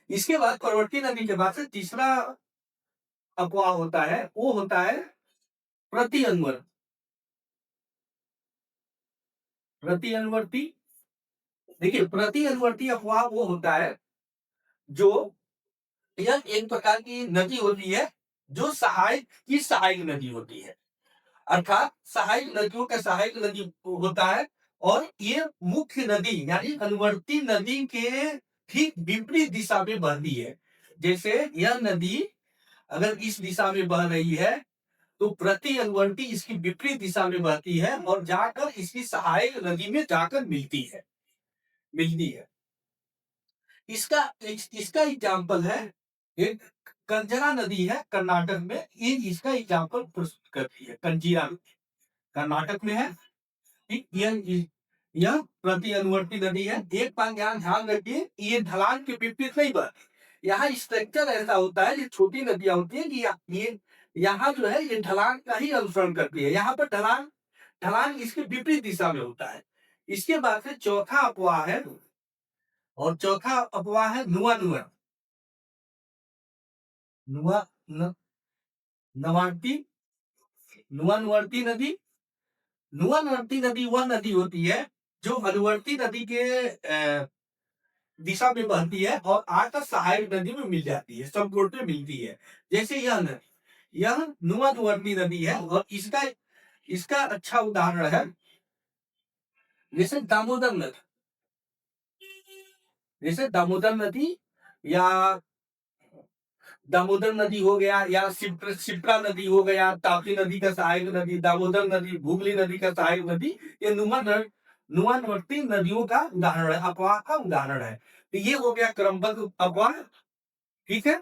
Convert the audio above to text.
इसके बाद परवर्ती नदी के बाद से तीसरा अफवाह होता है, वो होता है प्रति अनुवर्ती। प्रति अनुवर्ती, देखिए प्रति अनुवर्ती अफवाह वो होता है जो, यह एक प्रकार की नदी होती है जो सहायक नदी होती है, अर्थात सहायक नदियों का सहायक नदी होता है। और ये मुख्य नदी यानी अनुवर्ती नदी के ठीक विपरीत दिशा में बहती है। जैसे यह नदी अगर इस दिशा में बह रही है तो प्रति अनुवर्ती इसकी विपरीत दिशा में बहती है और जाकर इसकी सहायक नदी में जाकर मिलती है। इसका इसका एग्जाम्पल है, एक कंजरा नदी है कर्नाटक में, ये इसका एग्जाम्पल प्रस्तुत करती है। कंजीरा नदी कर्नाटक में है, ठीक। यह प्रति अनुवर्ती नदी है। एक बात ध्यान रखिए, ये ढलान के विपरीत नहीं बहती। यहाँ स्ट्रक्चर ऐसा होता है, ये छोटी नदियां होती है कि ये यहाँ जो है ये ढलान का ही अनुसरण करती है। यहाँ पर ढलान ढलान इसके विपरीत दिशा में होता है। इसके बाद से चौथा अफवाह है, और चौथा अफवाह है नुआ नुआ नुआ न, नवार्ती नुआनुवर्ती नदी। नुआनुवर्ती नदी वह नदी होती है जो अनुवर्ती नदी के दिशा में बहती है और आकर सहायक नदी में मिल जाती है, सब में मिलती है। जैसे यह नदी, यह नुआनुवर्ती नदी है और इसका इसका अच्छा उदाहरण है जैसे दामोदर नदी। जैसे दामोदर नदी या दामोदर नदी हो गया, या शिप्रा नदी हो गया, ताप्ती नदी का सहायक नदी, दामोदर नदी, हुगली नदी का सहायक नदी, ये नुमानवर्ती नदियों का उदाहरण है, अफवाह का उदाहरण है। तो ये हो गया क्रमबद्ध अफवाह, ठीक है।